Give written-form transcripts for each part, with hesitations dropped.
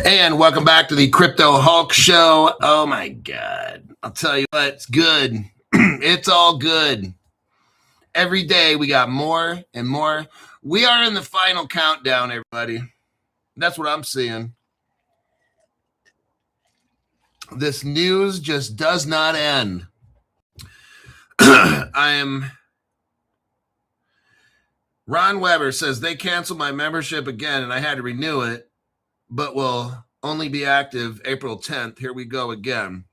And welcome back to the Crypto Hulk Show. Oh my God. I'll tell you what, it's good. It's all good. Every day we got more and more. We are in the final countdown, everybody. That's what I'm seeing. This news just does not end. Ron Weber says they canceled my membership again and I had to renew it, but will only be active April 10th. Here we go again.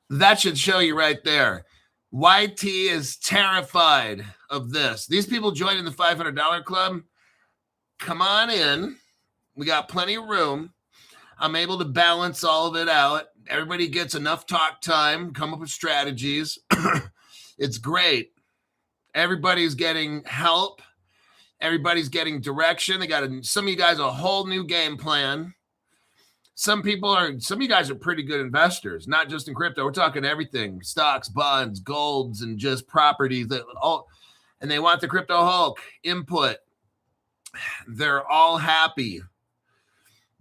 That should show you right there. YT is terrified of this. These people joining the $500 club, come on in. We got plenty of room. I'm able to balance all of it out. Everybody gets enough talk time, come up with strategies. It's great. Everybody's getting help. Everybody's getting direction. They got some of you guys a whole new game plan. Some of you guys are pretty good investors, not just in crypto. We're talking everything, stocks, bonds, golds, and just properties. And they want the Crypto Hulk input. They're all happy.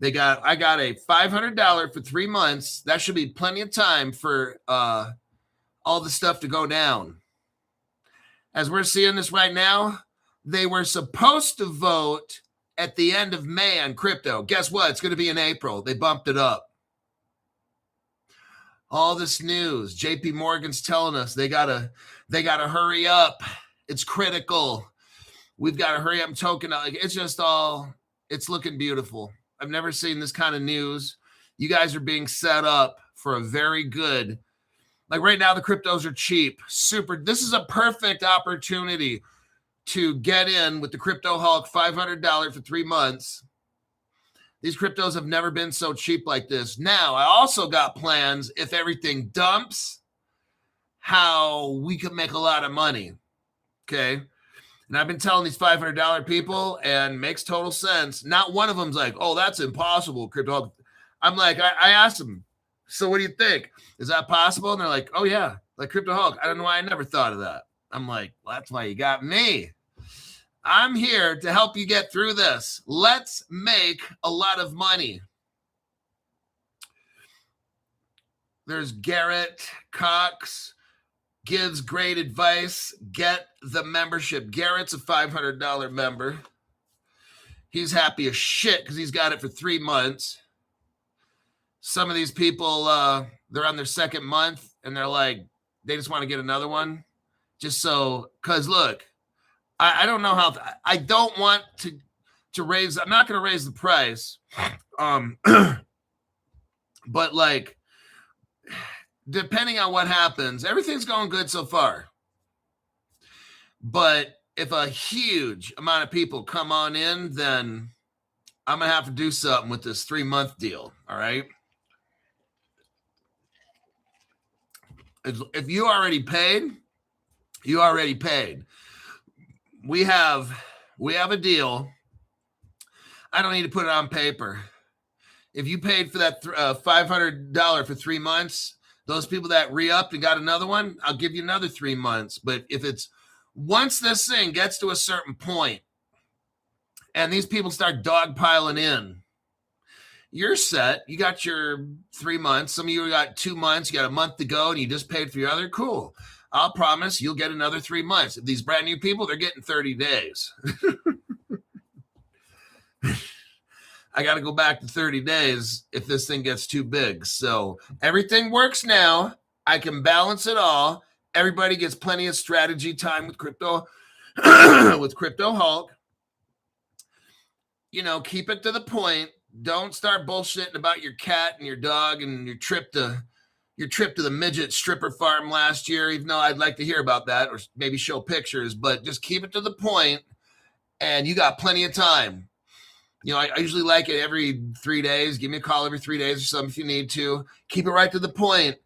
I got a $500 for 3 months. That should be plenty of time for all the stuff to go down. As we're seeing this right now, they were supposed to vote at the end of May on crypto. Guess what? It's going to be in April. They bumped it up. All this news. JP Morgan's telling us they gotta hurry up. It's critical. We've got to hurry up and token. It's looking beautiful. I've never seen this kind of news. You guys are being set up for a very good, like right now, the cryptos are cheap. Super. This is a perfect opportunity to get in with the Crypto Hulk, $500 for 3 months. These cryptos have never been so cheap like this. Now, I also got plans if everything dumps, how we could make a lot of money. Okay. And I've been telling these $500 people, and makes total sense. Not one of them's like, oh, that's impossible, Crypto Hulk. I'm like, I asked them, so what do you think? Is that possible? And they're like, oh, yeah, like Crypto Hulk. I don't know why I never thought of that. I'm like, well, that's why you got me. I'm here to help you get through this. Let's make a lot of money. There's Garrett Cox. Gives great advice. Get the membership. Garrett's a $500 member. He's happy as shit because he's got it for 3 months. Some of these people, they're on their second month and they're like, they just want to get another one. Just so, because look, I don't know how, I don't want to raise, I'm not going to raise the price. But like, depending on what happens, everything's going good so far. But if a huge amount of people come on in, then I'm going to have to do something with this 3-month deal. All right. If you already paid, you already paid. We have a deal. I don't need to put it on paper. If you paid for that $500 for 3 months, those people that re-upped and got another one, I'll give you another 3 months. But if it's once this thing gets to a certain point and these people start dogpiling in, you're set. You got your 3 months. Some of you got 2 months. You got a month to go and you just paid for your other. Cool. I'll promise you'll get another 3 months. If these brand new people, they're getting 30 days. I got to go back to 30 days if this thing gets too big. So everything works now. I can balance it all. Everybody gets plenty of strategy time with crypto, with Crypto Hulk. You know, keep it to the point. Don't start bullshitting about your cat and your dog and your trip to the midget stripper farm last year, even though I'd like to hear about that or maybe show pictures, but just keep it to the point and you got plenty of time. You know, I usually like it every 3 days. Give me a call every 3 days or something if you need to. Keep it right to the point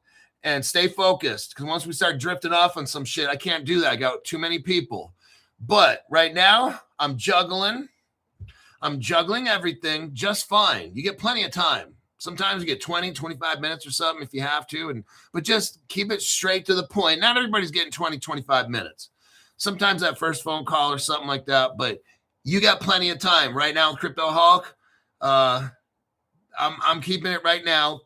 and stay focused. Because once we start drifting off on some shit, I can't do that. I got too many people. But right now, I'm juggling everything just fine. You get plenty of time. Sometimes you get 20, 25 minutes or something if you have to. But just keep it straight to the point. Not everybody's getting 20, 25 minutes. Sometimes that first phone call or something like that. But you got plenty of time right now with Crypto Hulk. I'm keeping it right now,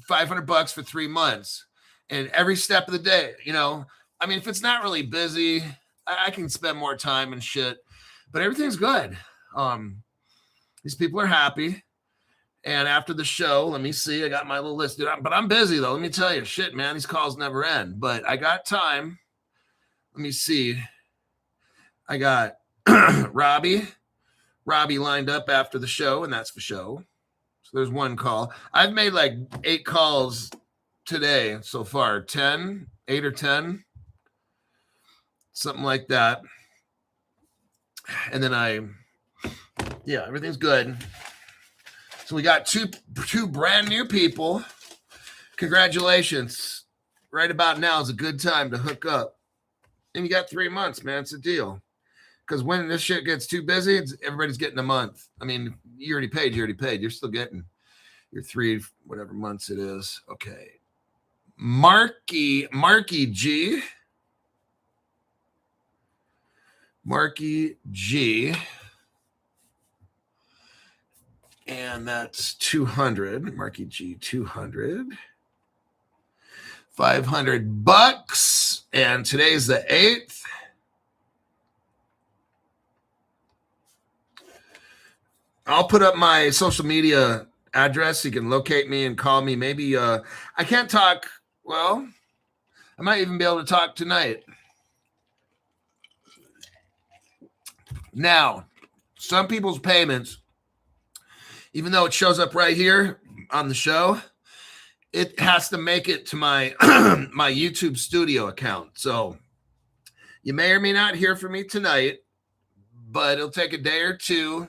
$500 for 3 months, and every step of the day. I mean, if it's not really busy, I can spend more time and shit, but everything's good. These people are happy. And after the show, let me see. I got my little list, dude. But I'm busy though. Let me tell you, shit, man. These calls never end. But I got time. Let me see. I got Robbie lined up after the show, and that's for show. So there's one call. I've made like 8 calls today so far. 8 or 10, something like that. And then everything's good. So we got two brand new people. Congratulations. Right about now is a good time to hook up. And you got 3 months, man. It's a deal. Because when this shit gets too busy, everybody's getting a month. I mean, you already paid. You're still getting your 3, whatever months it is. Okay. Marky G. Marky G. And that's 200. Marky G, 200. $500. And today's the 8th. I'll put up my social media address. You can locate me and call me. Maybe I can't talk. Well, I might even be able to talk tonight. Now, some people's payments, even though it shows up right here on the show, it has to make it to my my YouTube studio account. So you may or may not hear from me tonight, but it'll take a day or two.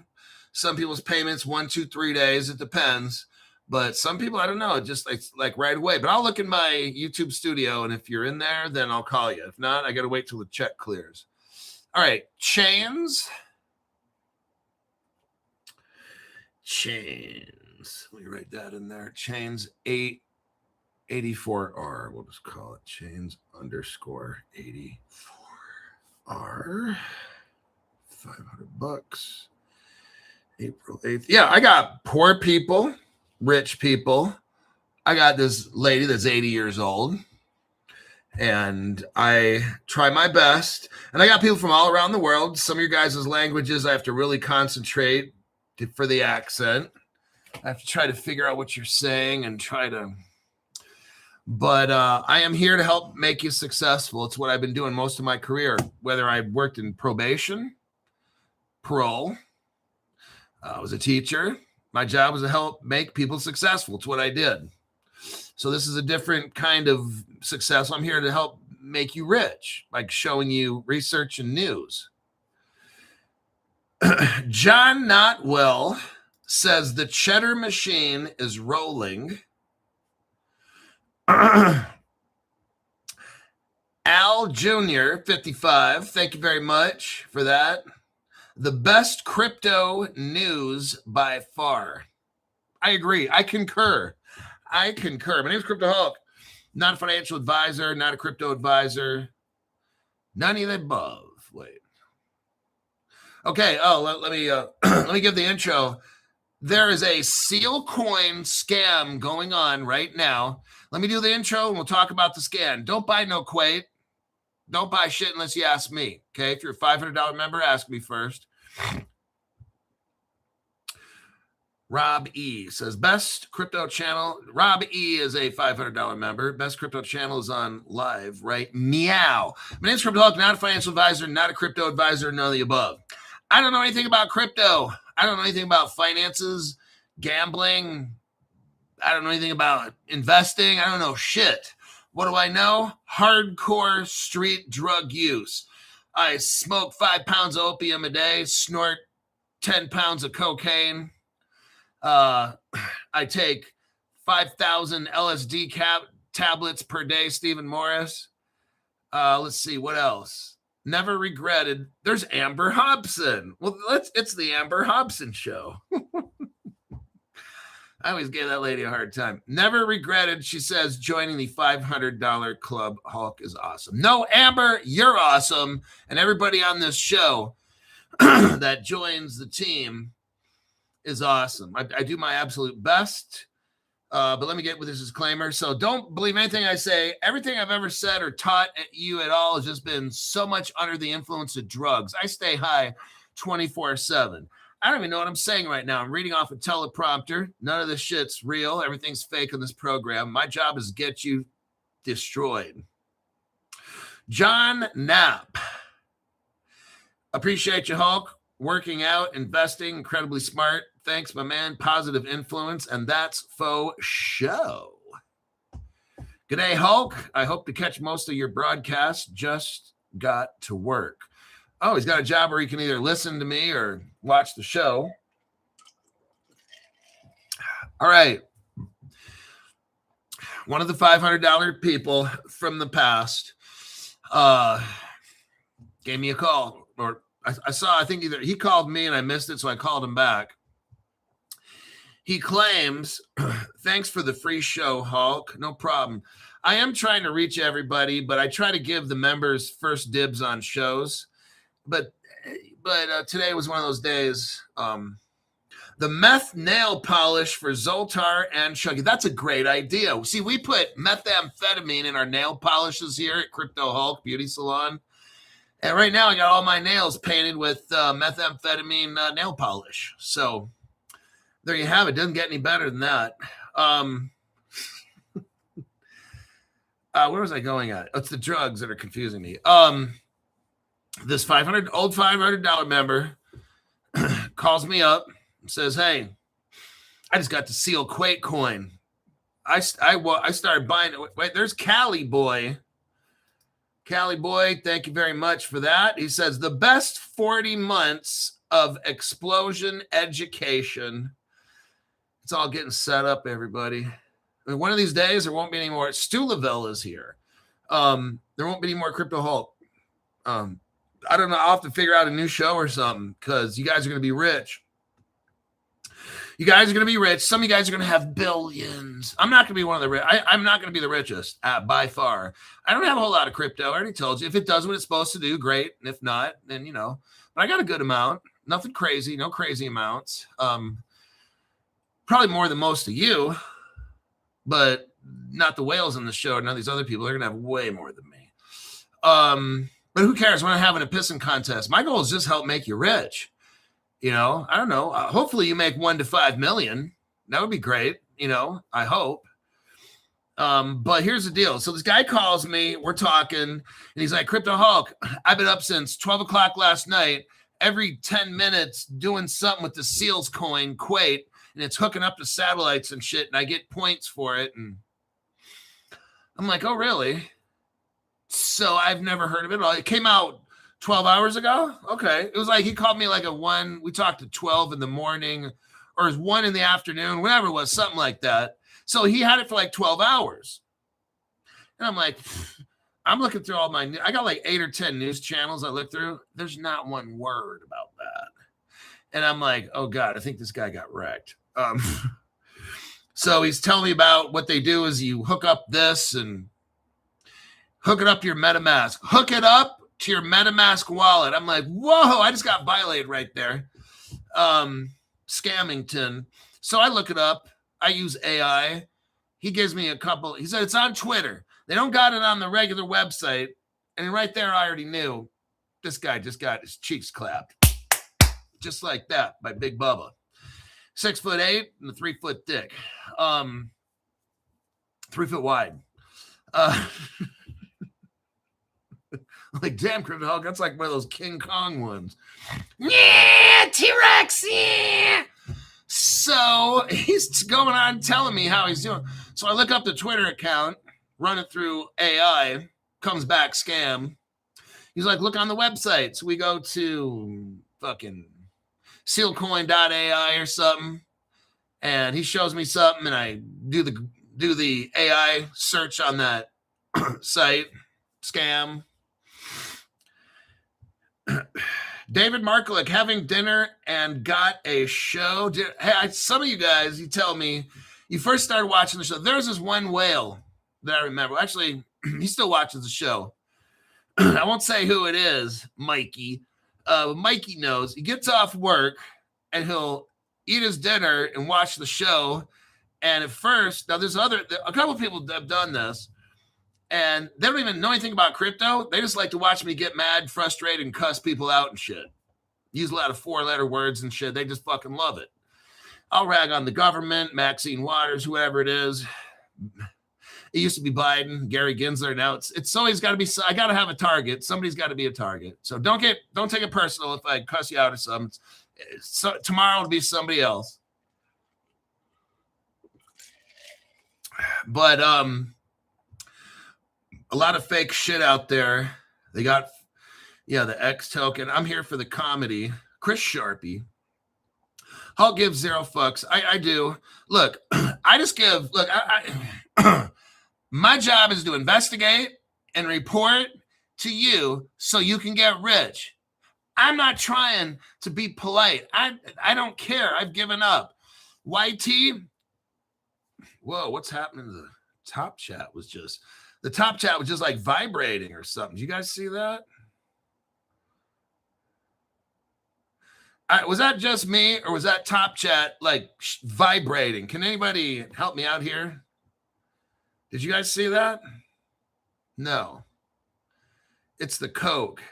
Some people's payments 1, 2, 3 days. It depends. But some people, I don't know, just like right away. But I'll look in my YouTube studio, and if you're in there, then I'll call you. If not, I got to wait till the check clears. All right, chains. Let me write that in there. Chains 884R. We'll just call it chains _84R. $500. April 8th. Yeah, I got poor people, rich people. I got this lady that's 80 years old, and I try my best. And I got people from all around the world. Some of your guys' languages, I have to really concentrate for the accent. I have to try to figure out what you're saying and but I am here to help make you successful. It's what I've been doing most of my career, whether I worked in probation, parole, I was a teacher. My job was to help make people successful. It's what I did. So this is a different kind of success. I'm here to help make you rich, like showing you research and news. John Notwell says the cheddar machine is rolling. Al Jr., 55, thank you very much for that. The best crypto news by far. I agree. I concur. My name is Cryptoholic. Not a financial advisor, not a crypto advisor. None of the above. Wait. Okay. Oh, let me let me give the intro. There is a seal coin scam going on right now. Let me do the intro and we'll talk about the scam. Don't buy no Quate. Don't buy shit unless you ask me. Okay. If you're a $500 member, ask me first. Rob E says best crypto channel. Rob E is a $500 member. Best crypto channel is on live right meow. My name's Cryptoholic, not a financial advisor, not a crypto advisor, none of the above. I don't know anything about crypto. I don't know anything about finances, gambling. I don't know anything about investing. I don't know shit. What do I know? Hardcore street drug use. I smoke 5 pounds of opium a day, snort 10 pounds of cocaine. I take 5,000 LSD tablets per day, Stephen Morris. Let's see, what else? Never regretted. There's Amber Hobson. Well, it's the Amber Hobson show. I always gave that lady a hard time. Never regretted, she says, joining the $500 club. Hulk is awesome. No, Amber, you're awesome. And everybody on this show that joins the team, is awesome. I do my absolute best. But let me get with this disclaimer. So don't believe anything I say. Everything I've ever said or taught you at all has just been so much under the influence of drugs. I stay high 24/7. I don't even know what I'm saying right now. I'm reading off a teleprompter. None of this shit's real. Everything's fake in this program. My job is to get you destroyed. John Knapp. Appreciate you, Hulk. Working out, investing, incredibly smart. Thanks, my man. Positive influence, and that's faux show. G'day, Hulk. I hope to catch most of your broadcasts. Just got to work. Oh, he's got a job where he can either listen to me or watch the show. All right. One of the $500 people from the past gave me a call, or I think either he called me and I missed it, so I called him back. He claims, thanks for the free show, Hulk. No problem. I am trying to reach everybody, but I try to give the members first dibs on shows. But today was one of those days. The meth nail polish for Zoltar and Chuggy. That's a great idea. See, we put methamphetamine in our nail polishes here at Crypto Hulk Beauty Salon. And right now I got all my nails painted with methamphetamine nail polish. So there you have it. Doesn't get any better than that. Where was I going at? It's the drugs that are confusing me. This old $500 member calls me up and says, hey, I just got the Seal Quake coin. I started buying it. Wait, there's Cali Boy. Cali Boy, thank you very much for that. He says, the best 40 months of explosion education. It's all getting set up, everybody. I mean, one of these days, there won't be any more. Stu Lavelle is here. There won't be any more Crypto Hulk. I don't know. I'll have to figure out a new show or something because you guys are going to be rich. You guys are going to be rich. Some of you guys are going to have billions. I'm not going to be one of the rich. I'm not going to be the richest by far. I don't have a whole lot of crypto. I already told you. If it does what it's supposed to do, great. And if not, then, but I got a good amount. Nothing crazy. No crazy amounts. Probably more than most of you, but not the whales on the show. None of these other people. They're going to have way more than me. But who cares? When I'm having a pissing contest, my goal is just help make you rich. I don't know. Hopefully you make 1 to 5 million. That would be great. I hope. But here's the deal. So this guy calls me, we're talking, and he's like, Crypto Hulk, I've been up since 12 o'clock last night, every 10 minutes doing something with the Seals coin, Quate, and it's hooking up to satellites and shit, and I get points for it. And I'm like, oh, really? So I've never heard of it. It came out 12 hours ago? Okay. It was like he called me like at 1. We talked at 12 in the morning, or it was 1 in the afternoon, whatever it was, something like that. So he had it for like 12 hours. And I'm like, I'm looking through all my, I got like 8 or 10 news channels I look through. There's not one word about that. And I'm like, oh God, I think this guy got wrecked. So he's telling me about what they do is you hook up this and hook it up to your MetaMask. Hook it up to your MetaMask wallet. I'm like, whoa, I just got violated right there. Scammington. So I look it up. I use AI. He gives me a couple. He said it's on Twitter. They don't got it on the regular website. And right there, I already knew this guy just got his cheeks clapped. Just like that by Big Bubba. 6'8" and a 3-foot dick. 3 foot wide. Like, damn, Crypto Hulk, that's like one of those King Kong ones. Yeah, T-Rex, yeah. So he's going on telling me how he's doing. So I look up the Twitter account, run it through AI, comes back scam. He's like, look on the website. So we go to fucking sealcoin.ai or something. And he shows me something, and I do the AI search on that site. Scam. David Marklick having dinner and got a show. Hey, some of you guys, you tell me you first started watching the show. There's this one whale that I remember. Actually, he still watches the show. I won't say who it is, Mikey. Mikey knows. He gets off work and he'll eat his dinner and watch the show. And at first, now there's a couple of people have done this, and they don't even know anything about crypto. They just like to watch me get mad, frustrated, and cuss people out and shit. Use a lot of 4-letter words and shit. They just fucking love it. I'll rag on the government, Maxine Waters, whoever it is. It used to be Biden, Gary Gensler. Now it's always got to be. I got to have a target. Somebody's got to be a target. So don't take it personal if I cuss you out or something. So tomorrow it'll be somebody else. But a lot of fake shit out there. They got the X token. I'm here for the comedy. Chris Sharpie. I'll give 0 fucks. I do. Look, I just give. Look, I my job is to investigate and report to you so you can get rich. I'm not trying to be polite. I don't care. I've given up. YT. Whoa, what's happening to the top chat? The top chat was just like vibrating or something. Did you guys see that? Was that just me, or was that top chat like vibrating? Can anybody help me out here? Did you guys see that? No. It's the Coke.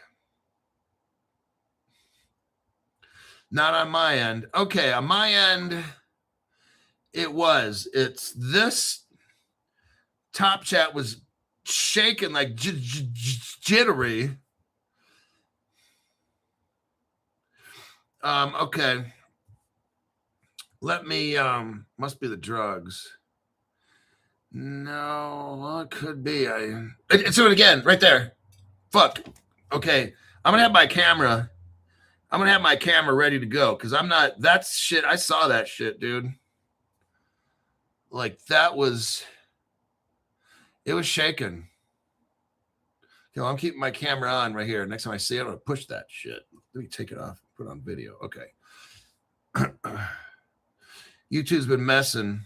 Not on my end. Okay, on my end, it's this top chat was shaking like jittery. Okay. Let me, must be the drugs. No, well, it could be. It's doing it again, right there. Fuck. Okay. I'm gonna have my camera ready to go, because that's shit. I saw that shit, dude. Like it was shaking. I'm keeping my camera on right here. Next time I see it, I'm gonna push that shit. Let me take it off, put it on video. Okay. YouTube's been messing.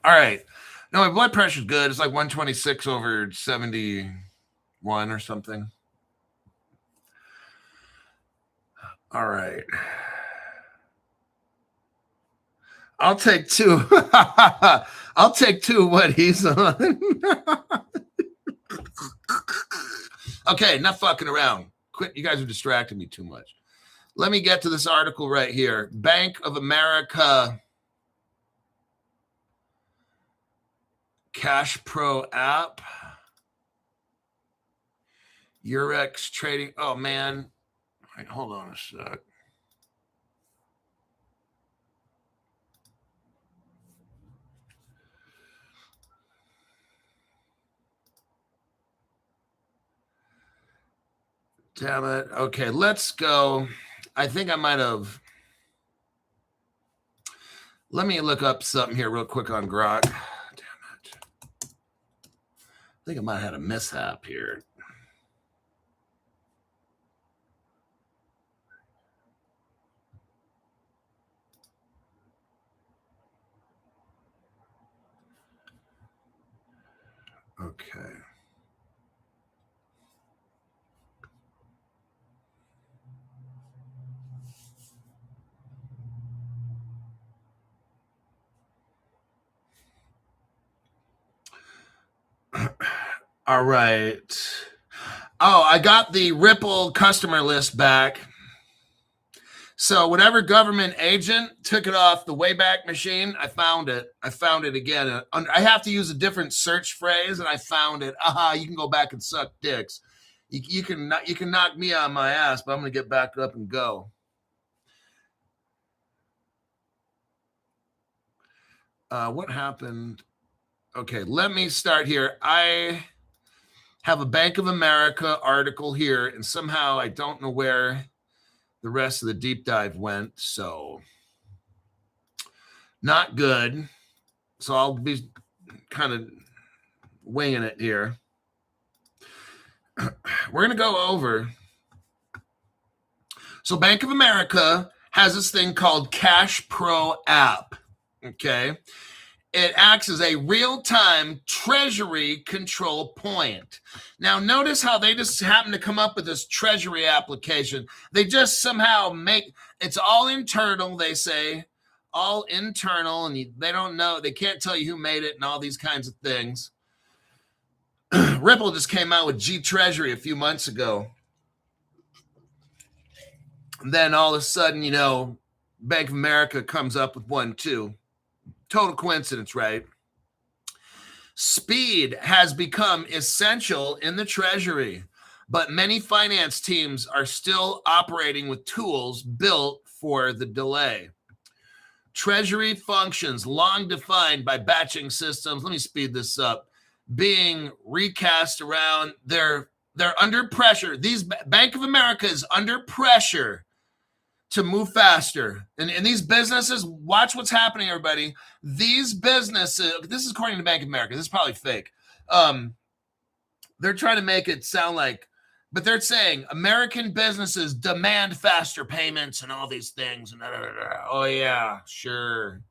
All right. No, my blood pressure's good. It's like 126 over 71 or something. All right. I'll take 2. I'll take 2 what he's on. Okay, not fucking around. Quit. You guys are distracting me too much. Let me get to this article right here. Bank of America Cash Pro app. Eurex trading. Oh, man. All right, hold on a sec. Damn it. Okay, let's go. I think I might have. Let me look up something here real quick on Grok. Damn it. I think I might have had a mishap here. Okay. All right. Oh, I got the Ripple customer list back. So whatever government agent took it off the Wayback Machine, I found it. I found it again. I have to use a different search phrase, and I found it. You can go back and suck dicks. You can knock me on my ass, but I'm going to get back up and go. What happened? Okay, let me start here. I have a Bank of America article here, and somehow I don't know where the rest of the deep dive went, so not good. So I'll be kind of winging it here. We're going to go over. So Bank of America has this thing called Cash Pro app, okay? It acts as a real-time treasury control point. Now, notice how they just happen to come up with this treasury application. They just somehow make, it's all internal, they say, all internal, and they don't know, they can't tell you who made it and all these kinds of things. Ripple just came out with G Treasury a few months ago. And then all of a sudden, you know, Bank of America comes up with one too. Total coincidence, right? Speed has become essential in the Treasury, but many finance teams are still operating with tools built for the delay. Treasury functions long defined by batching systems. Let me speed this up. Being recast around, they're under pressure. Bank of America is under pressure to move faster. And these businesses, watch what's happening, everybody. These businesses, this is according to Bank of America. This is probably fake. They're trying to make it sound like, but they're saying American businesses demand faster payments and all these things. And oh, yeah, sure.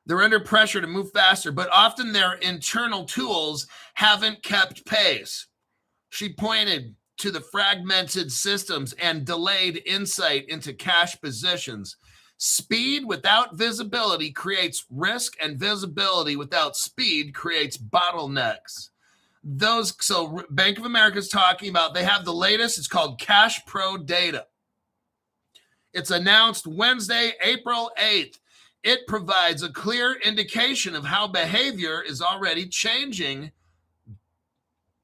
They're under pressure to move faster, but often their internal tools haven't kept pace. She pointed to the fragmented systems and delayed insight into cash positions. Speed without visibility creates risk, and visibility without speed creates bottlenecks. So Bank of America is talking about, they have the latest, it's called Cash Pro data. It's announced Wednesday, April 8th. It provides a clear indication of how behavior is already changing.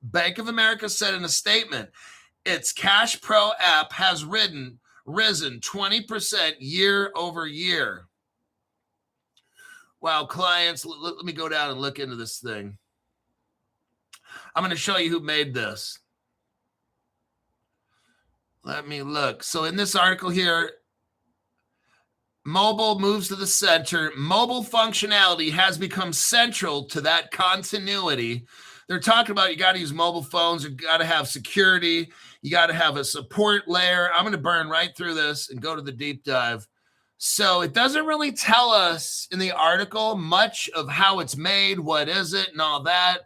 Bank of America said in a statement, its Cash Pro app has risen 20% year over year. Wow, clients, let me go down and look into this thing. I'm going to show you who made this. Let me look. So in this article here, mobile moves to the center. Mobile functionality has become central to that continuity. They're talking about you got to use mobile phones. You got to have security. You got to have a support layer. I'm going to burn right through this and go to the deep dive. So it doesn't really tell us in the article much of how it's made, what is it, and all that.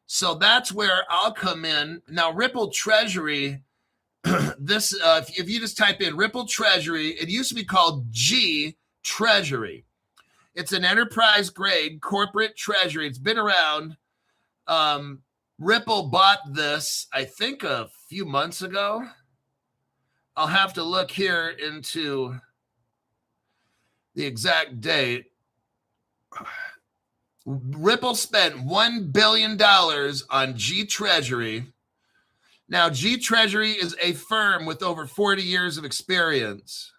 So that's where I'll come in. Now, Ripple Treasury, this if you just type in Ripple Treasury, it used to be called G Treasury. It's an enterprise-grade corporate treasury. It's been around. Ripple bought this, I think, a few months ago. I'll have to look here into the exact date. Ripple spent $1 billion on G Treasury. Now, G Treasury is a firm with over 40 years of experience.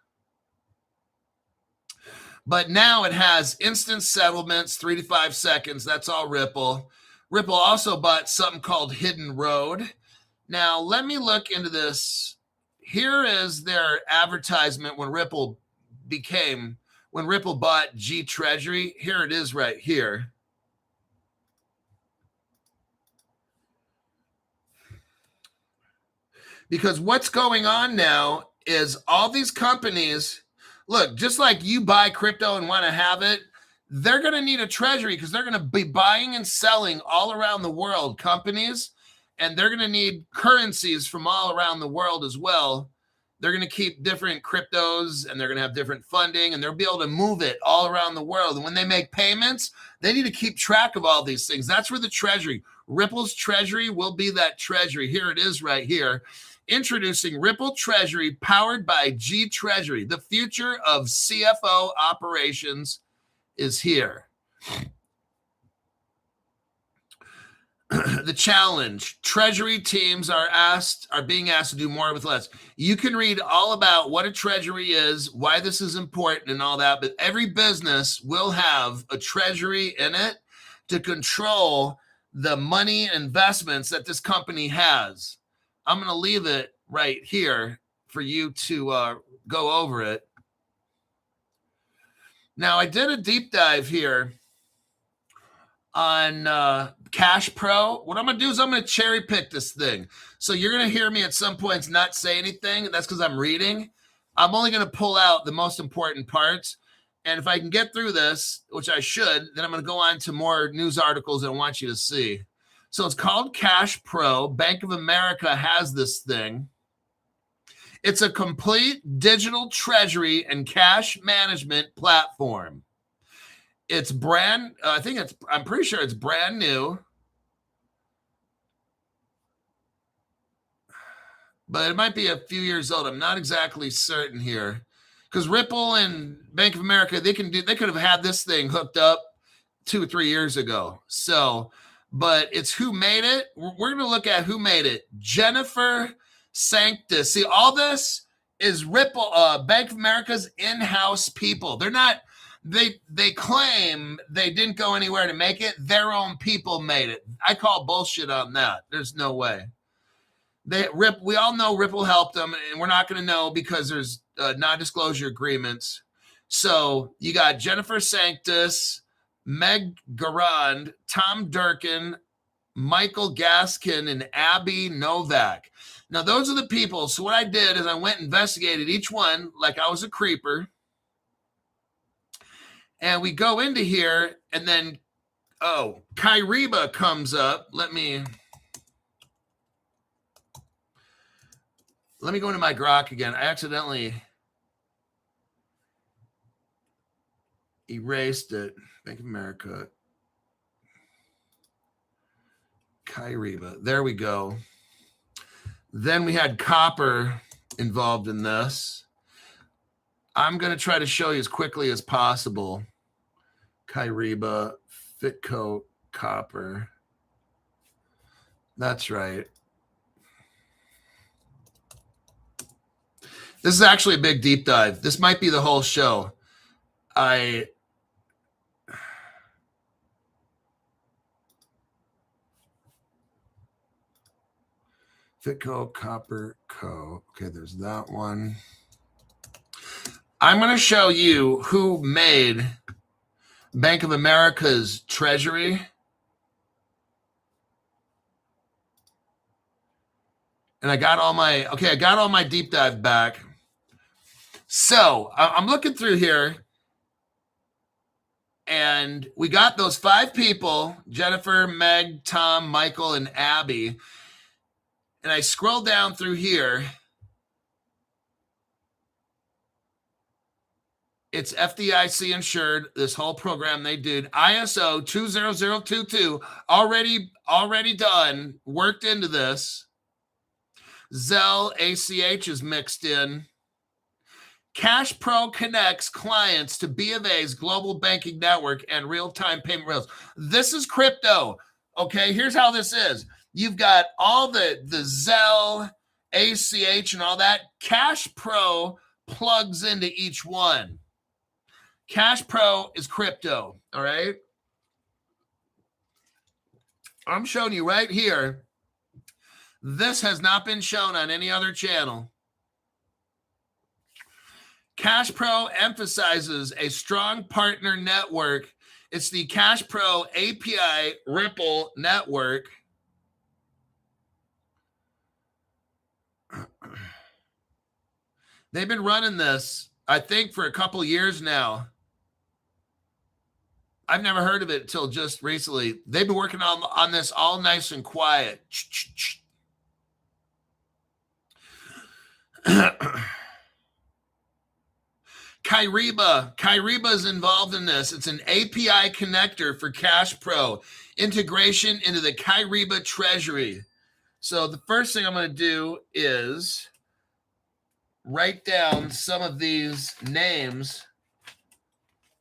But now it has instant settlements, 3 to 5 seconds. That's all Ripple. Ripple also bought something called Hidden Road. Now, let me look into this. Here is their advertisement when Ripple bought G Treasury. Here it is right here. Because what's going on now is all these companies, look, just like you buy crypto and want to have it, they're going to need a treasury because they're going to be buying and selling all around the world, companies, and they're going to need currencies from all around the world as well. They're going to keep different cryptos and they're going to have different funding and they'll be able to move it all around the world. And when they make payments, they need to keep track of all these things. That's where the treasury, Ripple's treasury will be that treasury. Here it is right here. Introducing Ripple Treasury powered by G Treasury. The future of CFO operations is here. The challenge. Treasury teams are being asked to do more with less. You can read all about what a treasury is, why this is important and all that, but every business will have a treasury in it to control the money investments that this company has. I'm going to leave it right here for you to go over it. Now, I did a deep dive here on Cash Pro. What I'm going to do is I'm going to cherry pick this thing. So you're going to hear me at some points not say anything. That's because I'm reading. I'm only going to pull out the most important parts. And if I can get through this, which I should, then I'm going to go on to more news articles that I want you to see. So it's called Cash Pro. Bank of America has this thing. It's a complete digital treasury and cash management platform. It's I'm pretty sure it's brand new. But it might be a few years old. I'm not exactly certain here. Because Ripple and Bank of America, they could have had this thing hooked up 2 or 3 years ago. So, but it's who made it. We're going to look at who made it. Jennifer Sanctus. See, all this is Ripple, Bank of America's in-house people. They're not, they claim they didn't go anywhere to make it. Their own people made it. I call bullshit on that. There's no way. We all know Ripple helped them, and we're not going to know because there's non-disclosure agreements. So you got Jennifer Sanctus, Meg Garand, Tom Durkin, Michael Gaskin, and Abby Novak. Now, those are the people. So what I did is I went and investigated each one like I was a creeper. And we go into here, and then, Kyriba comes up. Let me go into my Grok again. I accidentally erased it. Bank of America. Kyriba. There we go. Then we had Copper involved in this. I'm going to try to show you as quickly as possible. Kyriba, Fitco, Copper. That's right. This is actually a big deep dive. This might be the whole show. Fitco, Copper, Co. Okay, there's that one. I'm going to show you who made Bank of America's treasury. And I got all my deep dive back. So I'm looking through here, and we got those 5 people, Jennifer, Meg, Tom, Michael, and Abby. And I scroll down through here. It's FDIC insured, this whole program they did. ISO 20022, already done, worked into this. Zelle ACH is mixed in. Cash Pro connects clients to B of A's global banking network and real-time payment rails. This is crypto. Okay, here's how this is. You've got all the Zelle, ACH, and all that. Cash Pro plugs into each one. Cash Pro is crypto, all right? I'm showing you right here. This has not been shown on any other channel. Cash Pro emphasizes a strong partner network. It's the Cash Pro API Ripple network. They've been running this, I think, for a couple years now. I've never heard of it until just recently. They've been working on this all nice and quiet. Kyriba is involved in this. It's an API connector for Cash Pro. Integration into the Kyriba treasury. So the first thing I'm going to do is write down some of these names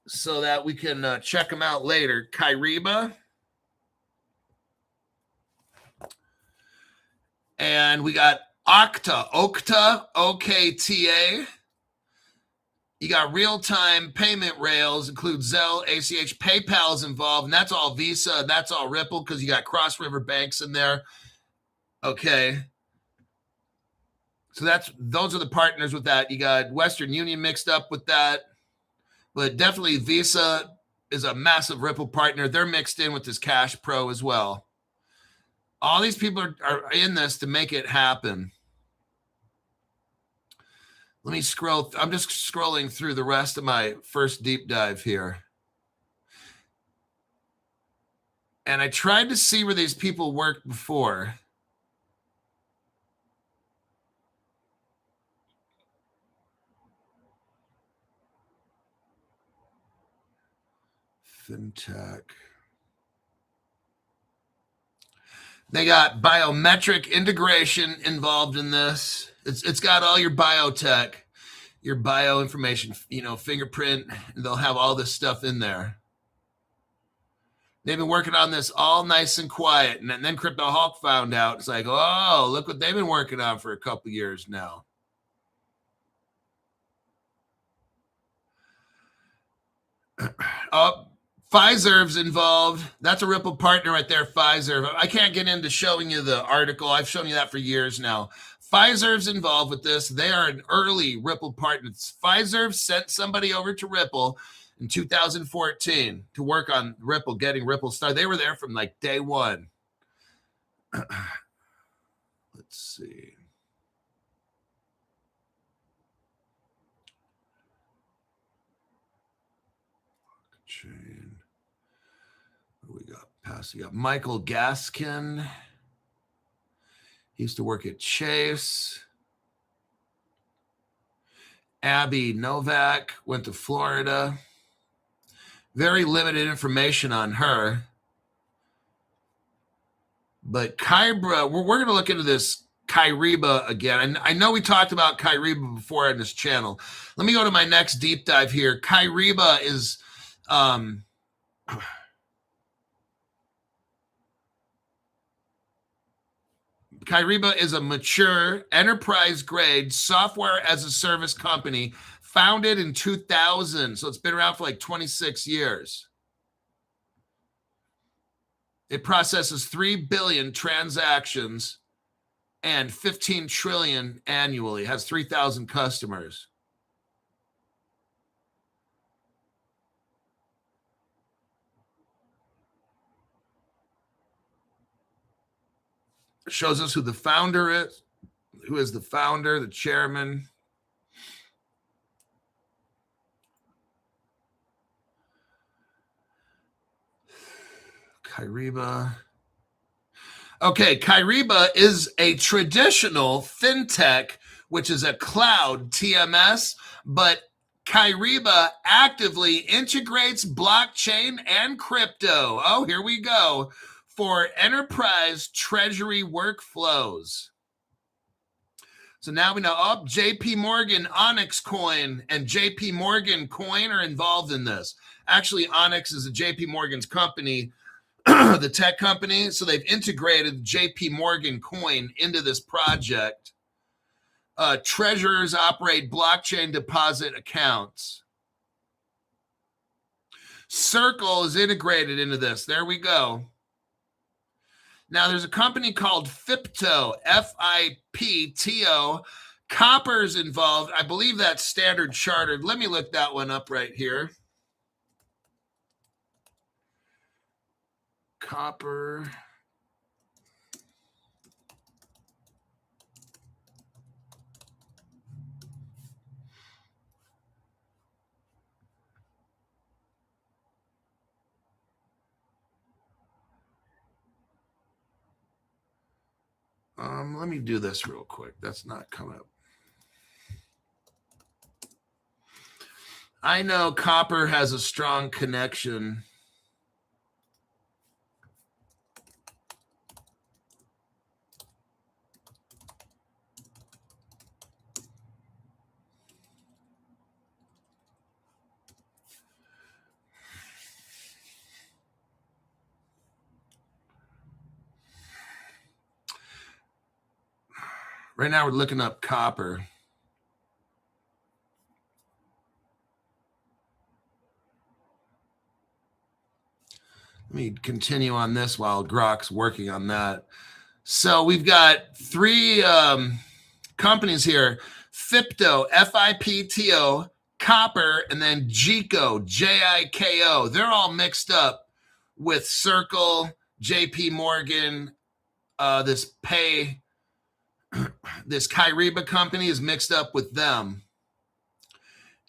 so that we can check them out later. Kyriba. And we got Okta, OKTA. You got real-time payment rails, include Zelle, ACH, PayPal is involved, and that's all Visa, that's all Ripple, because you got Cross River Banks in there. Okay. So those are the partners with that. You got Western Union mixed up with that. But definitely Visa is a massive Ripple partner. They're mixed in with this Cash Pro as well. All these people are in this to make it happen. Let me scroll. I'm just scrolling through the rest of my first deep dive here. And I tried to see where these people worked before. FinTech. They got biometric integration involved in this. It's got all your biotech, your bio information, fingerprint. They'll have all this stuff in there. They've been working on this all nice and quiet. And then Crypto Hulk found out. It's like, oh, look what they've been working on for a couple years now. Pfizer's involved. That's a Ripple partner right there, Pfizer. I can't get into showing you the article. I've shown you that for years now. Pfizer's involved with this. They are an early Ripple partner. Pfizer sent somebody over to Ripple in 2014 to work on Ripple, getting Ripple started. They were there from like day one. Let's see. Chain. What do we got? Passing up. Michael Gaskin. He used to work at Chase. Abby Novak went to Florida. Very limited information on her. But Kyriba, we're going to look into this Kyriba again. I know we talked about Kyriba before on this channel. Let me go to my next deep dive here. Kyriba is Kyriba is a mature enterprise-grade software as a service company founded in 2000. So it's been around for like 26 years. It processes 3 billion transactions and 15 trillion annually. It has 3,000 customers. It shows us who the founder is, who is the founder, the chairman. Kyriba. Okay, Kyriba is a traditional fintech, which is a cloud TMS, but Kyriba actively integrates blockchain and crypto. Oh, here we go. For enterprise treasury workflows. So now we know, JP Morgan, Onyx Coin, and JP Morgan Coin are involved in this. Actually, Onyx is a JP Morgan's company, the tech company. So they've integrated JP Morgan Coin into this project. Treasurers operate blockchain deposit accounts. Circle is integrated into this. There we go. Now, there's a company called FIPTO, F-I-P-T-O. Copper's involved. I believe that's Standard Chartered. Let me look that one up right here. Copper. Let me do this real quick. That's not coming up. I know Copper has a strong connection. Right now we're looking up Copper. Let me continue on this while Grok's working on that. So we've got 3 companies here. FIPTO, F-I-P-T-O, Copper, and then JICO, J-I-K-O. They're all mixed up with Circle, JP Morgan, this Kyriba company is mixed up with them.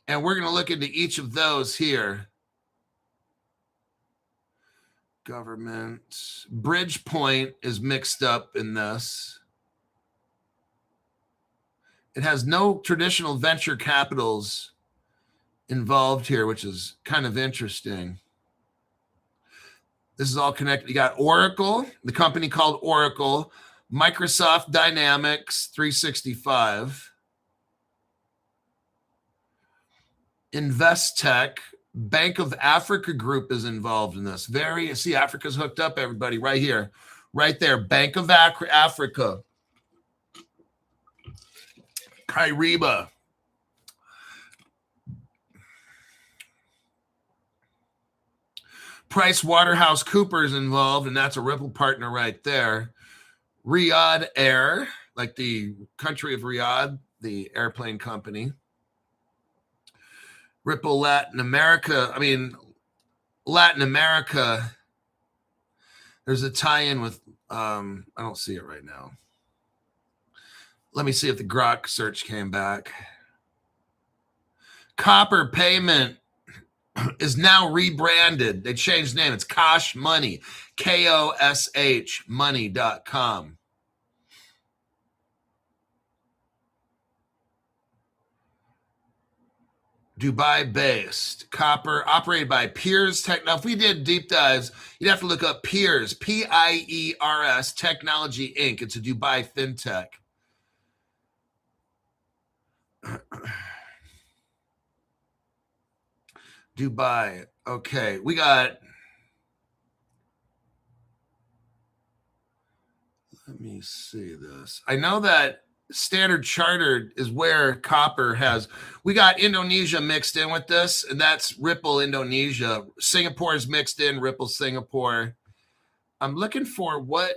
And we're going to look into each of those here. Government. Bridgepoint is mixed up in this. It has no traditional venture capitals involved here, which is kind of interesting. This is all connected. You got Oracle, the company called Oracle, Microsoft Dynamics 365, Investec, Bank of Africa Group is involved in this. See, Africa's hooked up, everybody, right here, right there. Bank of Africa. Kyriba. PricewaterhouseCoopers involved, and that's a Ripple partner right there. Riyadh Air, like the country of Riyadh, the airplane company. Ripple Latin America. Latin America, there's a tie-in with, I don't see it right now. Let me see if the Grok search came back. Copper Payment is now rebranded. They changed the name. It's Kosh Money, Kosh money.com. Dubai-based copper, operated by Piers Tech. Now, if we did deep dives, you'd have to look up Piers, Piers Technology Inc. It's a Dubai fintech. Dubai. Okay, we got. Let me see this. I know that Standard Chartered is where copper has. We got Indonesia mixed in with this, and that's Ripple Indonesia. Singapore is mixed in, Ripple Singapore. I'm looking for what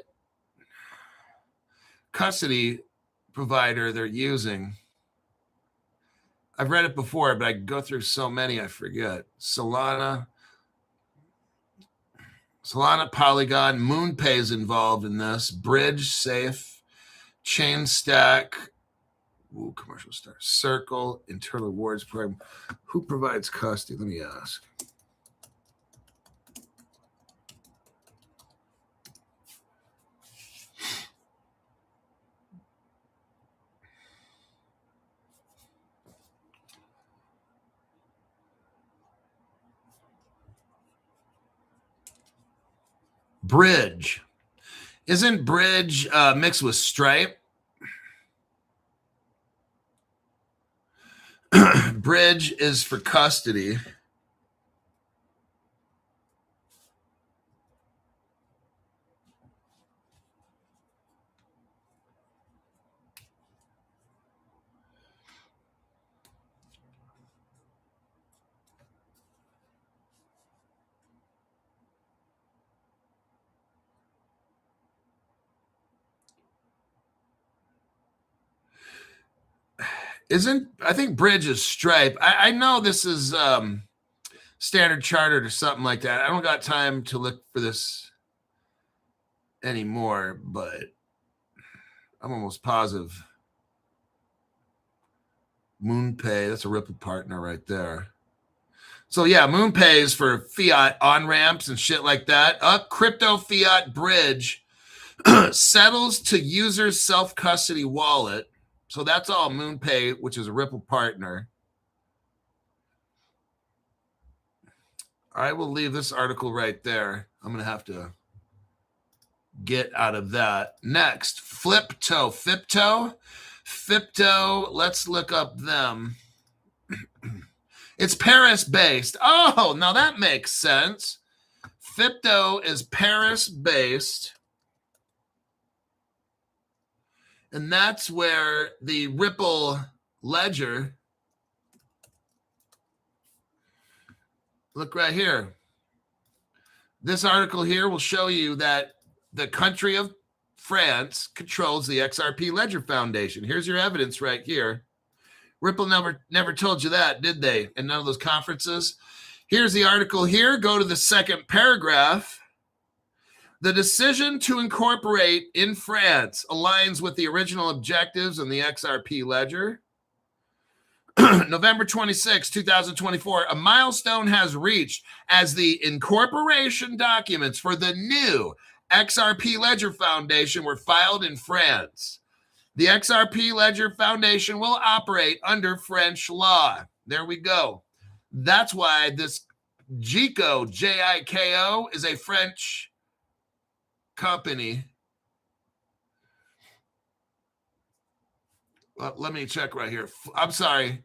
custody provider they're using. I've read it before, but I go through so many I forget. Solana, Polygon, MoonPay is involved in this. Bridge, Safe, Chain Stack, Commercial Star, Circle, Internal Rewards Program. Who provides custody? Let me ask. Bridge. Isn't Bridge mixed with Stripe? Bridge is for custody. I think Bridge is Stripe. I know this is Standard Chartered or something like that. I don't got time to look for this anymore, but I'm almost positive. MoonPay, that's a Ripple partner right there. So yeah, MoonPay is for fiat on-ramps and shit like that. Crypto fiat Bridge settles to user's self-custody wallet. So that's all MoonPay, which is a Ripple partner. I will leave this article right there. I'm going to have to get out of that. Next, Flipto. Fipto, let's look up them. It's Paris-based. Oh, now that makes sense. Fipto is Paris-based. And that's where the Ripple ledger, look right here. This article here will show you that the country of France controls the XRP Ledger Foundation. Here's your evidence right here. Ripple never told you that, did they? In none of those conferences. Here's the article here. Go to the second paragraph. The decision to incorporate in France aligns with the original objectives in the XRP ledger. November 26, 2024, a milestone has reached as the incorporation documents for the new XRP Ledger Foundation were filed in France. The XRP Ledger Foundation will operate under French law. There we go. That's why this JICO, J-I-K-O, is a French company. Well, let me check right here. I'm sorry.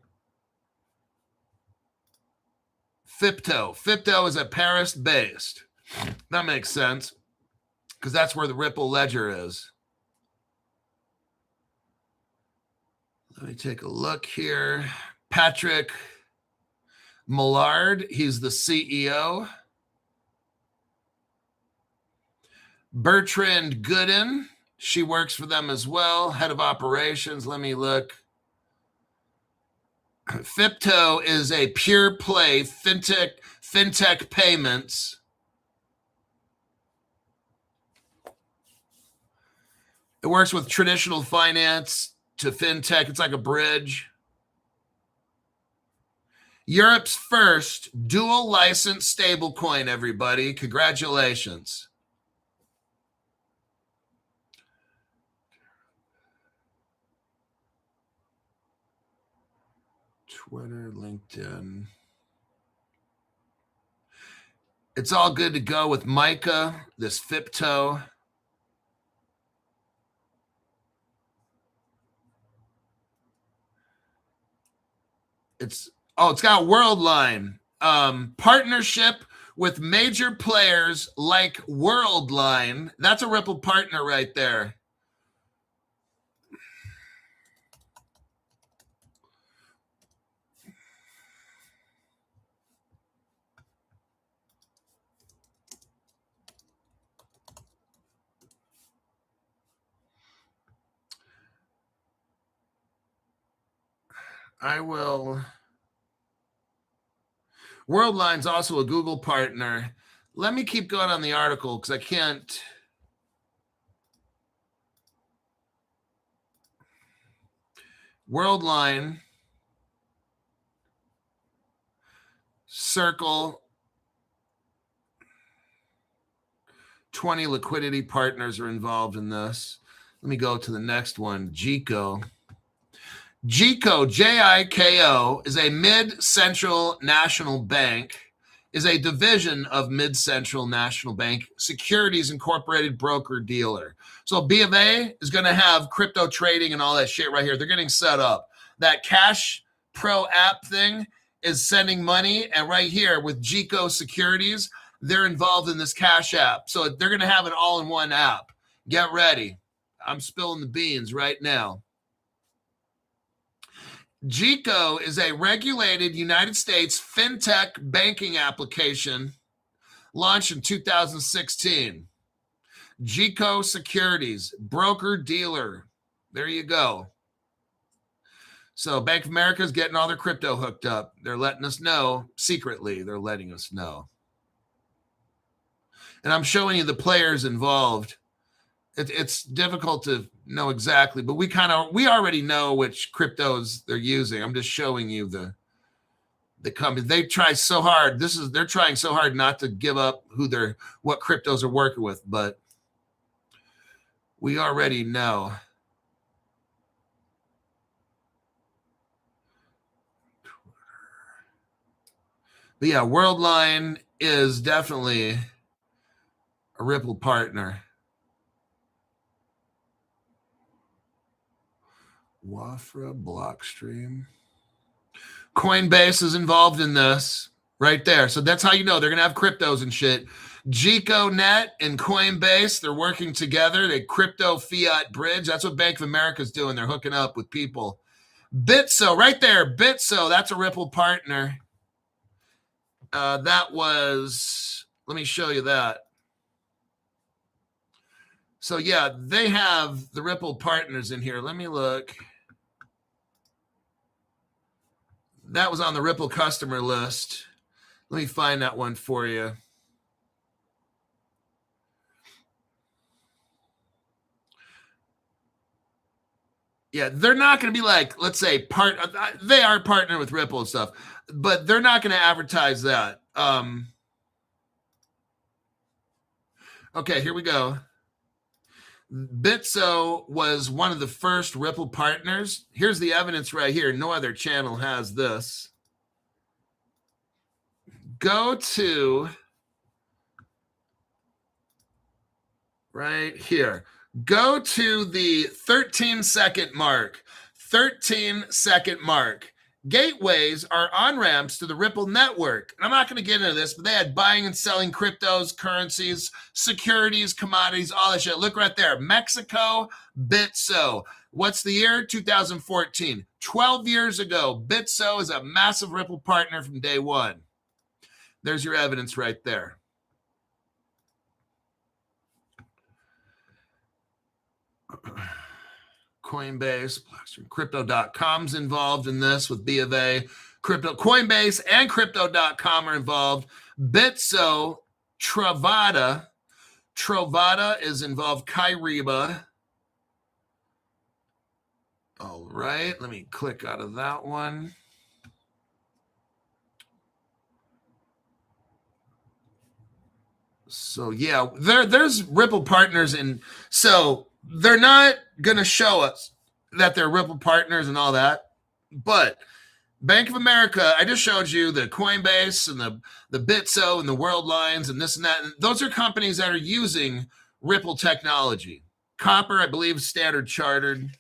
FIPTO. FIPTO is a Paris-based. That makes sense because that's where the Ripple Ledger is. Let me take a look here. Patrick Millard, he's the CEO. Bertrand Gooden, she works for them as well, head of operations. Let me look. FIPTO is a pure play fintech payments. It works with traditional finance to fintech. It's like a bridge. Europe's first dual license stablecoin, everybody. Congratulations. Twitter, LinkedIn. It's all good to go with Micah, this FIPTO. It's got Worldline. Partnership with major players like Worldline. That's a Ripple partner right there. I will. Worldline's also a Google partner. Let me keep going on the article because I can't. Worldline, Circle, 20 liquidity partners are involved in this. Let me go to the next one, JICO. JICO, J-I-K-O, is a Mid-Central National Bank, is a division of Mid-Central National Bank Securities Incorporated broker-dealer. So B of A is going to have crypto trading and all that shit right here. They're getting set up. That Cash Pro app thing is sending money, and right here with JICO Securities, they're involved in this Cash app. So they're going to have an all-in-one app. Get ready. I'm spilling the beans right now. JICO is a regulated United States fintech banking application launched in 2016. JICO Securities, broker-dealer. There you go. So Bank of America is getting all their crypto hooked up. They're letting us know secretly. They're letting us know. And I'm showing you the players involved. It's difficult to know exactly, but we already know which cryptos they're using. I'm just showing you the company. They try so hard. They're trying so hard not to give up what cryptos are working with, but we already know. But yeah, Worldline is definitely a Ripple partner. Wafra, Blockstream. Coinbase is involved in this right there. So that's how you know they're going to have cryptos and shit. GecoNet and Coinbase, they're working together. They crypto fiat bridge. That's what Bank of America is doing. They're hooking up with people. Bitso, right there. Bitso, that's a Ripple partner. Let me show you that. So yeah, they have the Ripple partners in here. Let me look. That was on the Ripple customer list. Let me find that one for you. Yeah, they're not going to be like, let's say, they are partnering with Ripple and stuff, but they're not going to advertise that. Okay, here we go. Bitso was one of the first Ripple partners. Here's the evidence right here. No other channel has this. Go to right here. Go to the 13-second mark. 13-second mark. Gateways are on-ramps to the Ripple network. And I'm not going to get into this, but they had buying and selling cryptos, currencies, securities, commodities, all that shit. Look right there. Mexico, Bitso. What's the year? 2014. 12 years ago, Bitso is a massive Ripple partner from day one. There's your evidence right there. Coinbase, Crypto.com's involved in this with B of A. Coinbase and Crypto.com are involved. Bitso, Travada is involved. Kyriba. All right, let me click out of that one. So yeah, there's Ripple partners, and so they're not going to show us that they're Ripple partners and all that. But Bank of America, I just showed you the Coinbase and the Bitso and the World Lines and this and that. And those are companies that are using Ripple technology. Copper, I believe, Standard Chartered,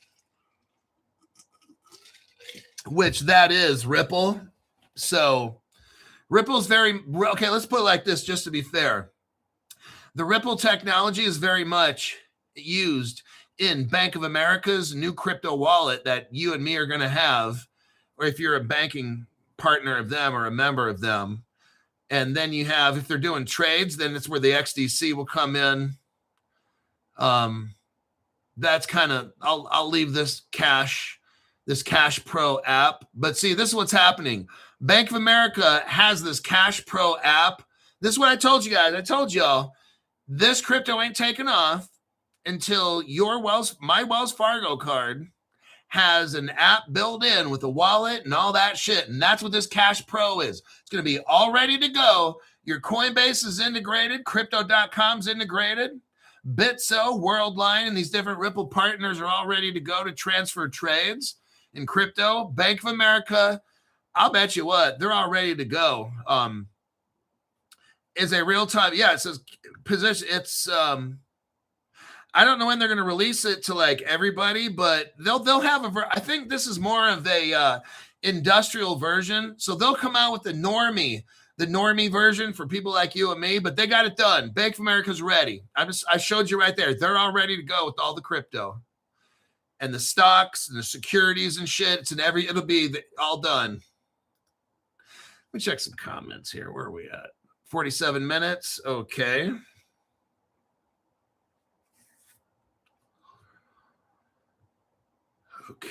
which that is Ripple. So Ripple's okay, let's put it like this just to be fair. The Ripple technology is very much used in Bank of America's new crypto wallet that you and me are going to have, or if you're a banking partner of them or a member of them. And then you have, if they're doing trades, then it's where the XDC will come in. That's kind of, I'll leave this Cash Pro app. But see, this is what's happening. Bank of America has this Cash Pro app. This is what I told you guys. I told y'all, this crypto ain't taking off until my Wells Fargo card has an app built in with a wallet and all that shit. And that's what this Cash Pro is. It's going to be all ready to go. Your Coinbase is integrated. Crypto.com's integrated. Bitso, Worldline, and these different Ripple partners are all ready to go to transfer trades in crypto. Bank of America, I'll bet you what, they're all ready to go. Is a real time, yeah, it says position. It's I don't know when they're going to release it to like everybody, but they'll have I think this is more of a industrial version. So they'll come out with the normie version for people like you and me, but they got it done. Bank of America's ready. I showed you right there. They're all ready to go with all the crypto and the stocks and the securities and shit. It'll be all done. Let me check some comments here. Where are we at? 47 minutes. Okay. Okay.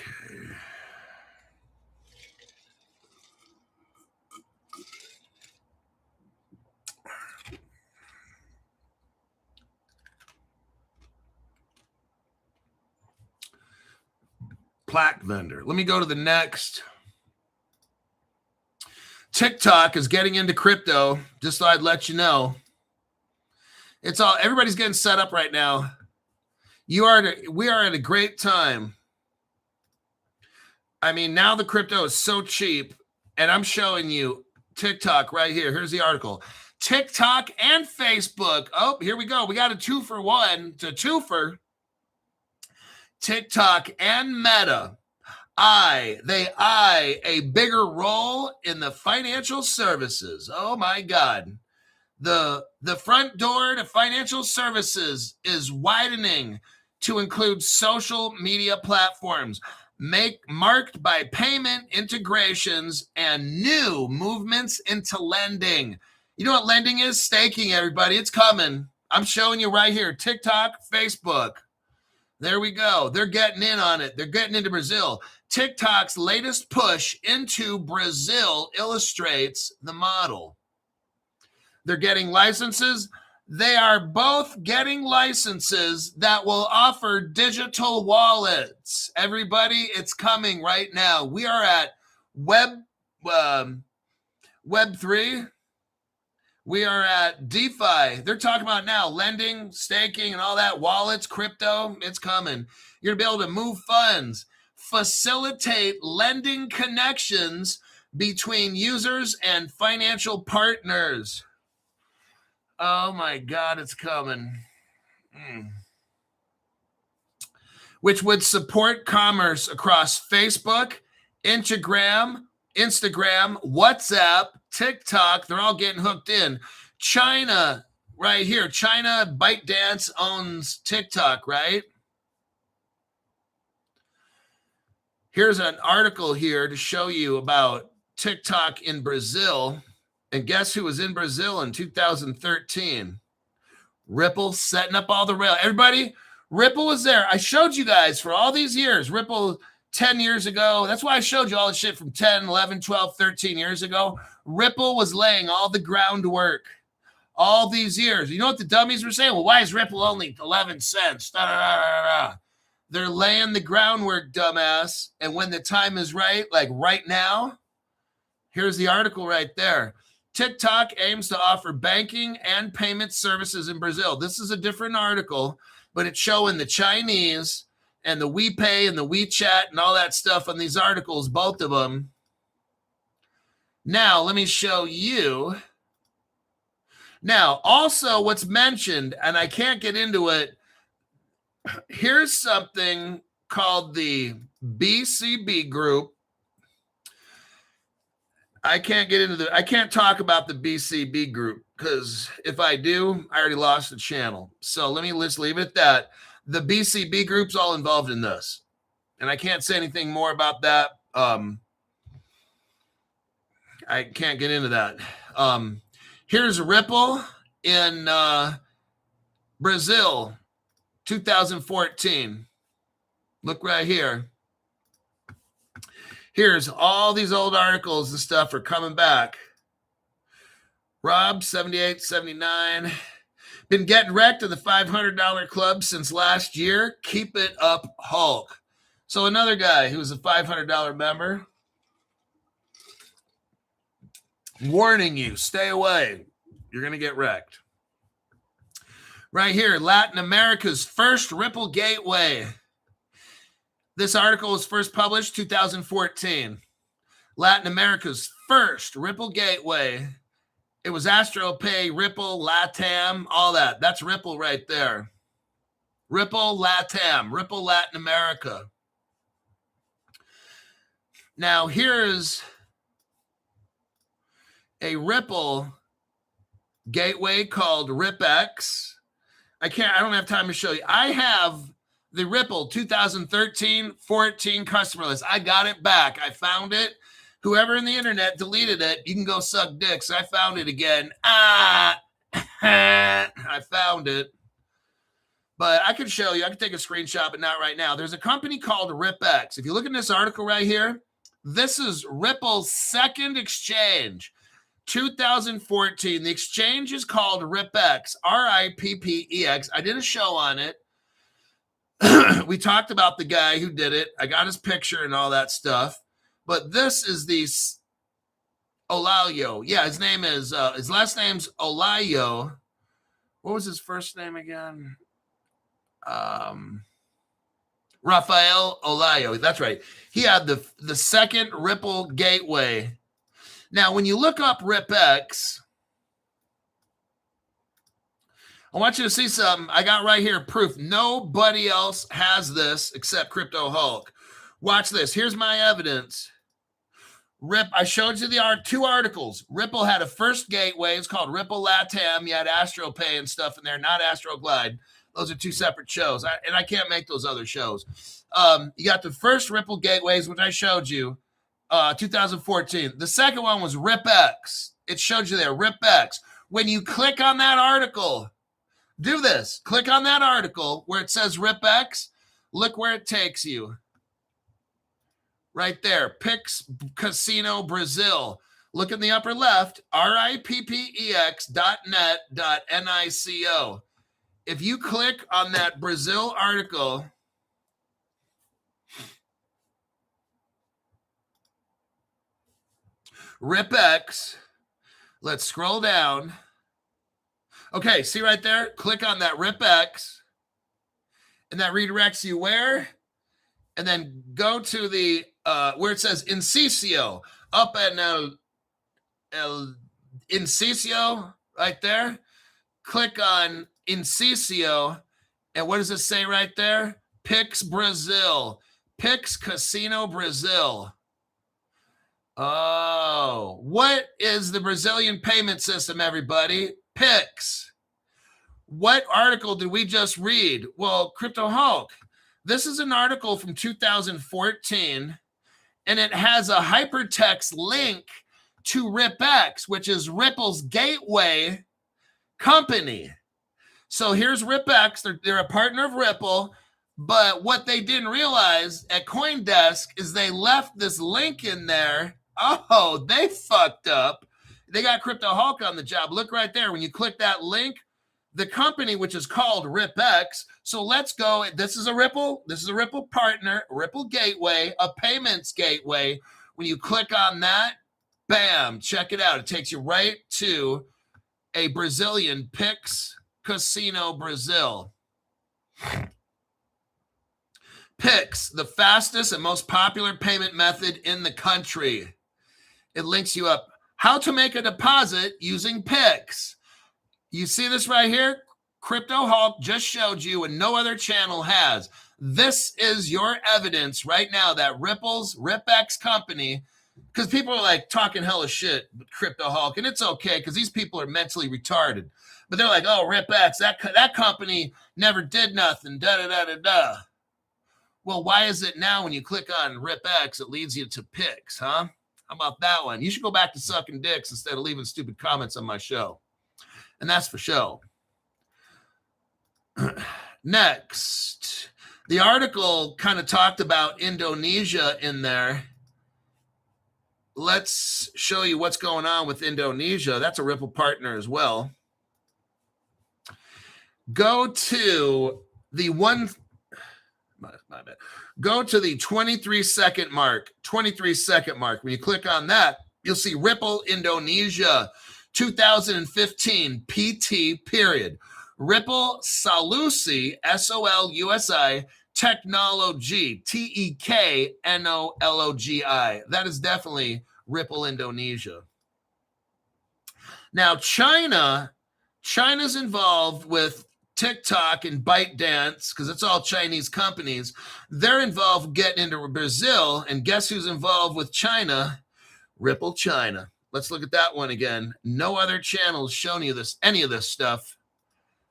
Plaque vendor. Let me go to the next. TikTok is getting into crypto. Just thought I'd let you know. Everybody's getting set up right now. We are at a great time. I mean, now the crypto is so cheap, and I'm showing you TikTok right here. Here's the article. TikTok and Facebook. Oh, here we go. We got a 2-for-1. It's a twofer. TikTok and Meta. They eye a bigger role in the financial services. Oh my God. The front door to financial services is widening to include social media platforms, marked by payment integrations and new movements into lending. You know what lending is? Staking, everybody. It's coming. I'm showing you right here. TikTok, Facebook. There we go. They're getting in on it. They're getting into Brazil. TikTok's latest push into Brazil illustrates the model. They're getting licenses. They are both getting licenses that will offer digital wallets. Everybody, it's coming right now. We are at Web3. We are at DeFi. They're talking about now lending, staking, and all that, wallets, crypto. It's coming. You're going to be able to move funds, facilitate lending connections between users and financial partners. Oh my God, it's coming. Which would support commerce across Facebook, Instagram, WhatsApp, TikTok. They're all getting hooked in. China, right here. China, ByteDance owns TikTok, right? Here's an article here to show you about TikTok in Brazil. And guess who was in Brazil in 2013? Ripple setting up all the rail. Everybody, Ripple was there. I showed you guys for all these years. Ripple 10 years ago. That's why I showed you all the shit from 10, 11, 12, 13 years ago. Ripple was laying all the groundwork all these years. You know what the dummies were saying? Well, why is Ripple only 11 cents? Da, da, da, da, da. They're laying the groundwork, dumbass. And when the time is right, like right now, here's the article right there. TikTok aims to offer banking and payment services in Brazil. This is a different article, but it's showing the Chinese and the WePay and the WeChat and all that stuff on these articles, both of them. Now, let me show you. Now, also what's mentioned, and I can't get into it, here's something called the BCB group. I can't talk about the BCB group because if I do, I already lost the channel. So let's leave it at that. The BCB group's all involved in this. And I can't say anything more about that. I can't get into that. Here's Ripple in Brazil, 2014. Look right here. Here's all these old articles and stuff are coming back. Rob, 78, 79. Been getting wrecked in the $500 club since last year. Keep it up, Hulk. So another guy who's a $500 member. Warning you, stay away. You're going to get wrecked. Right here, Latin America's first Ripple gateway. This article was first published 2014. Latin America's first Ripple gateway. It was AstroPay, Ripple, LATAM, all that. That's Ripple right there. Ripple, LATAM, Ripple, Latin America. Now here's a Ripple gateway called RipX. I don't have time to show you. I have the Ripple 2013-14 customer list. I got it back. I found it. Whoever in the internet deleted it, you can go suck dicks. I found it again. I found it. But I can show you. I can take a screenshot, but not right now. There's a company called RipX. If you look at this article right here, this is Ripple's second exchange. 2014. The exchange is called RipX, RIPPEX. I did a show on it. We talked about the guy who did it. I got his picture and all that stuff. But this is the Olayo. Yeah, his name is, his last name's Olayo. What was his first name again? Rafael Olayo. That's right. He had the second Ripple gateway. Now, when you look up RipX, I want you to see something. I got right here proof. Nobody else has this except Crypto Hulk. Watch this. Here's my evidence. I showed you the two articles. Ripple had a first gateway. It's called Ripple LATAM. You had AstroPay and stuff in there, not AstroGlide. Those are two separate shows. And I can't make those other shows. You got the first Ripple gateways, which I showed you, 2014. The second one was RipX. It showed you there, RipX. When you click on that article, do this. Click on that article where it says RipX. Look where it takes you. Right there. Pix Casino Brazil. Look in the upper left, rippex.net.nico. If you click on that Brazil article, RipX, let's scroll down. Okay, see right there? Click on that RipX, and that redirects you where? And then go to the where it says Incicio, up at El Incicio, right there. Click on Incicio, and what does it say right there? Pix Brazil, Pix Casino Brazil. Oh, what is the Brazilian payment system, everybody? Pix. What article did we just read? Well, Crypto Hulk. This is an article from 2014, and it has a hypertext link to RipX, which is Ripple's gateway company. So here's RipX. They're a partner of Ripple, but what they didn't realize at CoinDesk is they left this link in there. Oh, they fucked up. They got Crypto Hulk on the job. Look right there. When you click that link, the company, which is called RipX. So let's go. This is a Ripple partner, Ripple gateway, a payments gateway. When you click on that, bam, check it out. It takes you right to a Brazilian Pix Casino Brazil. Pix, the fastest and most popular payment method in the country. It links you up. How to make a deposit using Pix. You see this right here? Crypto Hulk just showed you and no other channel has. This is your evidence right now that RipX company, because people are like talking hella shit with Crypto Hulk, and it's okay because these people are mentally retarded. But they're like, oh, RipX, that company never did nothing, da-da-da-da-da. Well, why is it now when you click on RipX, it leads you to Pix, huh? How about that one? You should go back to sucking dicks instead of leaving stupid comments on my show. And that's for show. Next, the article kind of talked about Indonesia in there. Let's show you what's going on with Indonesia. That's a Ripple partner as well. Go to the Go to the 23-second mark. 23-second mark. When you click on that, you'll see Ripple Indonesia 2015 PT period. Ripple Solusi, SOLUSI, Technology, TEKNOLOGI. That is definitely Ripple Indonesia. Now, China's involved with TikTok and ByteDance because it's all Chinese companies. They're involved getting into Brazil, and guess who's involved with China? Ripple China. Let's look at that one again. No other channel's shown you any of this stuff.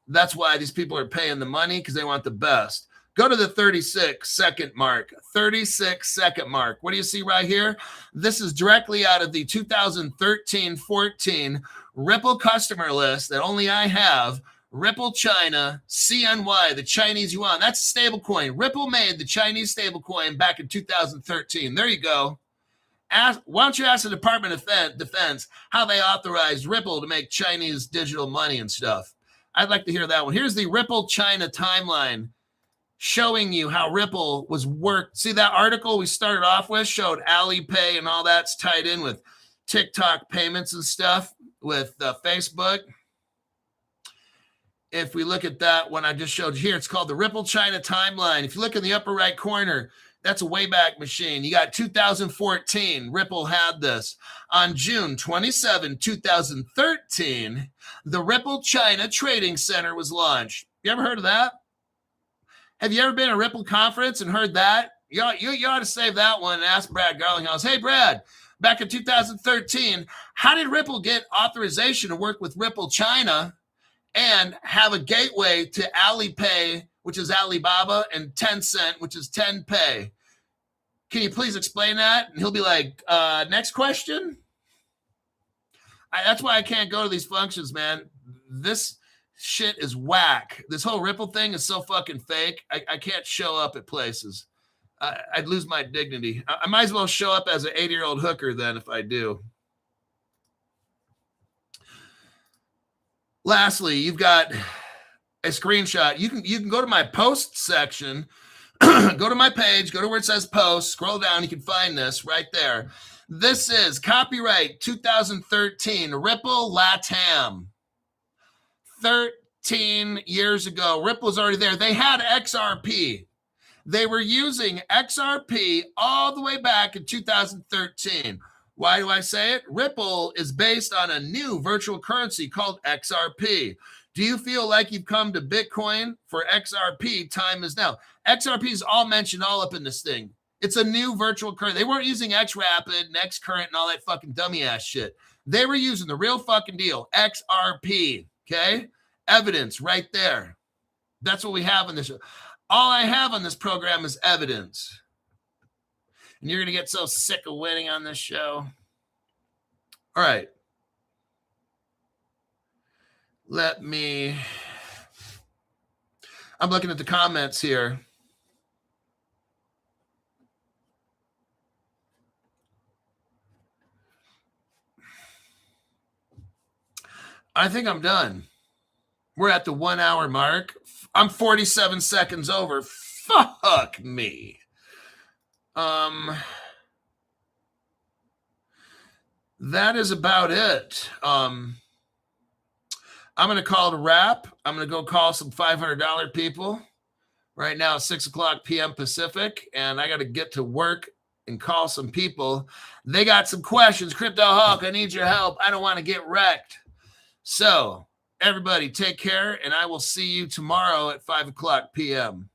That's why these people are paying the money, because they want the best. Go to the 36-second mark. 36-second mark. What do you see right here? This is directly out of the 2013-14 Ripple customer list that only I have. Ripple China, CNY, the Chinese yuan. That's a stable coin. Ripple made the Chinese stable coin back in 2013. There you go. Why don't you ask the Department of Defense how they authorized Ripple to make Chinese digital money and stuff? I'd like to hear that one. Here's the Ripple China timeline showing you how Ripple was worked. See that article we started off with showed Alipay and all that's tied in with TikTok payments and stuff with Facebook. If we look at that one I just showed you here, it's called the Ripple China timeline. If you look in the upper right corner, that's a Wayback Machine. You got 2014. Ripple had this. On June 27, 2013, the Ripple China Trading Center was launched. You ever heard of that? Have you ever been at a Ripple conference and heard that? You ought to save that one and ask Brad Garlinghouse. Hey, Brad, back in 2013, how did Ripple get authorization to work with Ripple China and have a gateway to Alipay, which is Alibaba, and Tencent, which is TenPay? Can you please explain that? And he'll be like, next question. That's why I can't go to these functions, man. This shit is whack. This whole Ripple thing is so fucking fake. I can't show up at places. I'd lose my dignity. I might as well show up as an 80-year-old hooker then if I do. Lastly, you've got a screenshot. You can go to my post section, go to my page, go to where it says post, scroll down, you can find this right there. This is copyright 2013 Ripple Latam. 13 years ago, Ripple's already there. They had XRP. They were using XRP all the way back in 2013. Why do I say it? Ripple is based on a new virtual currency called XRP. Do you feel like you've come to Bitcoin for XRP? Time is now. XRP is all mentioned all up in this thing. It's a new virtual currency. They weren't using XRapid and XCurrent and all that fucking dummy ass shit. They were using the real fucking deal, XRP, okay? Evidence right there. That's what we have on this show. All I have on this program is evidence. And you're going to get so sick of winning on this show. All right. I'm looking at the comments here. I think I'm done. We're at the 1 hour mark. I'm 47 seconds over. Fuck me. That is about it. I'm going to call it a wrap. I'm going to go call some $500 people. Right now, it's 6 o'clock p.m. Pacific, and I got to get to work and call some people. They got some questions. Crypto Hawk, I need your help. I don't want to get wrecked. So, everybody, take care, and I will see you tomorrow at 5 o'clock p.m.